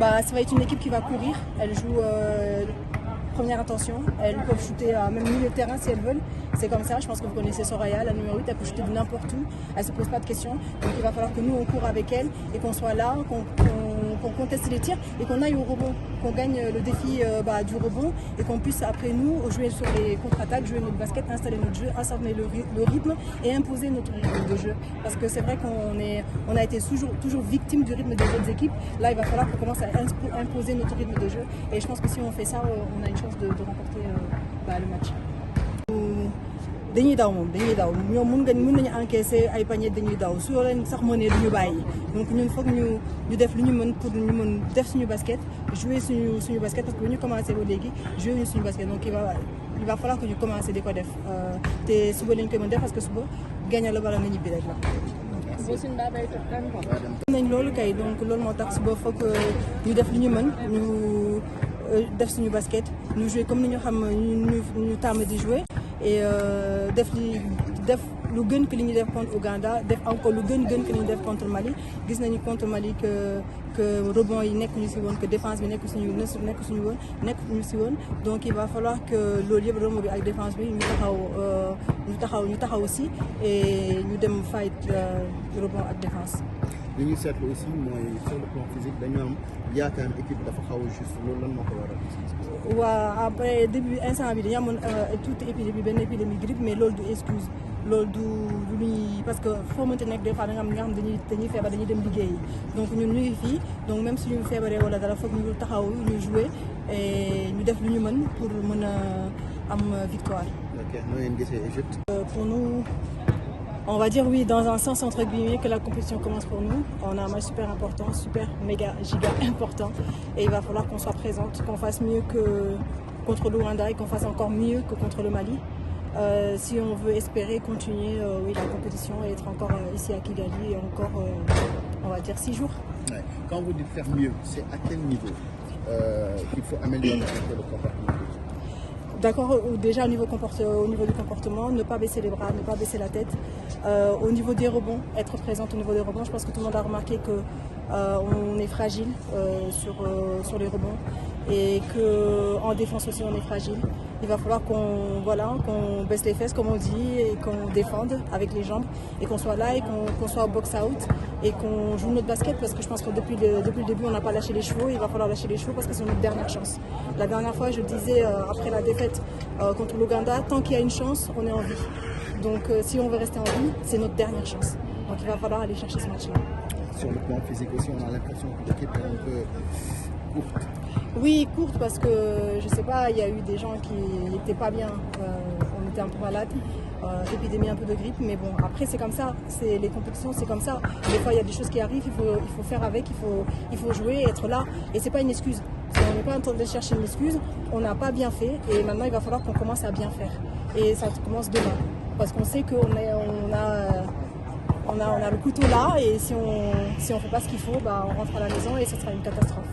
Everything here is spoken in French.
Ça va être une équipe qui va courir. Elle joue première intention. Elles peuvent shooter à même milieu de terrain si elles veulent. C'est comme ça. Je pense que vous connaissez Soraya, la numéro 8. Elle peut shooter de n'importe où. Elle ne se pose pas de questions. Donc il va falloir que nous, on court avec elle et qu'on soit là, qu'on conteste les tirs et qu'on aille au rebond, qu'on gagne le défi du rebond et qu'on puisse après nous jouer sur les contre-attaques, jouer notre basket, installer notre jeu, installer le rythme et imposer notre rythme de jeu. Parce que c'est vrai qu'on a été toujours victime du rythme des autres équipes. Là, il va falloir qu'on commence à imposer notre rythme de jeu et je pense que si on fait ça, on a une chance de remporter le match. Dañuy daw ñoom mun nañu encaisser ay panier dañuy daw su leen sax mënee duñu bàyyi donc ñun foog ñu def lu ñu mën pour ñu mën def suñu basket jouer suñu basket parce que bu ñu commencé ba léegi jouer ñu suñu basket donc il va falloir que ñu commencé di ko def te suba lañ koy mën def parce que suba gagner la bala nga ñibbi rek la. nañ loolu kay donc loolu moo tax suba foog ñu def lu ñu mën ñu def suñu basket ñu jouer comme ni ñu xam ñu tàmm di jouer et def lu gën que li ñu def contre Ouganda def encore lu gën que li ñu def contre Mali gis nañu contre Mali que rebond yi nekkuñu si woon que défense bi nekku si woon donc il va falloir que loolu yëpp rebond bi ak défense bi ñu taxaw aussi et ñu dem fight rebond ak défense. li ñuy seetlu aussi mooy sur le plan physique dañu am yaakaar équipe dafa xaw a juste loolu lan moo ko waral. waaw après début instant bi dañu amoon toute épidémie benn épidémie grippe mais loolu du excuse loolu du luy parce que foo mënti nekk des fois da nga am ñi nga xam dañuy feebar dañuy dem liggéeyi donc ñun ñu ngi fii donc même suñu feebaree wala dara foog ñu taxaw ñu jouer et ñu def lu ñu mën pour mën a am victoire. ok noo leen gisee Égypte. Pour nous. On va dire oui, dans un sens entre guillemets, que la compétition commence pour nous. On a un match super important, super méga giga important. Et il va falloir qu'on soit présente, qu'on fasse mieux que contre l'Ouganda et qu'on fasse encore mieux que contre le Mali. Si on veut espérer continuer la compétition et être encore ici à Kigali et encore, on va dire 6 jours. Ouais. Quand vous dites faire mieux, c'est à quel niveau qu'il faut améliorer le comportement? D'accord, déjà au niveau du comportement, ne pas baisser les bras, ne pas baisser la tête. Au niveau des rebonds, être présente au niveau des rebonds. Je pense que tout le monde a remarqué qu'on est fragile sur les rebonds et qu'en défense aussi on est fragile. Il va falloir qu'on baisse les fesses comme on dit et qu'on défende avec les jambes et qu'on soit là et qu'on soit au box-out et qu'on joue notre basket parce que je pense que depuis le début on n'a pas lâché les chevaux. Il va falloir lâcher les chevaux parce que c'est notre dernière chance. La dernière fois je disais après la défaite contre l'Ouganda, tant qu'il y a une chance, on est en vie. Donc si on veut rester en vie, c'est notre dernière chance. Donc il va falloir aller chercher ce match-là. Sur le plan physique aussi, on a l'impression que l'équipe est un peu courte. Oui, courte parce que je sais pas, il y a eu des gens qui n'étaient pas bien, on était un peu malades, épidémie un peu de grippe, mais bon, après c'est comme ça, les compétitions c'est comme ça. Des fois il y a des choses qui arrivent, il faut faire avec, il faut jouer, être là, et c'est pas une excuse. On n'est pas en train de chercher une excuse, on n'a pas bien fait, et maintenant il va falloir qu'on commence à bien faire. Et ça commence demain, parce qu'on sait qu'on a le couteau là, et si on fait pas ce qu'il faut, on rentre à la maison et ce sera une catastrophe.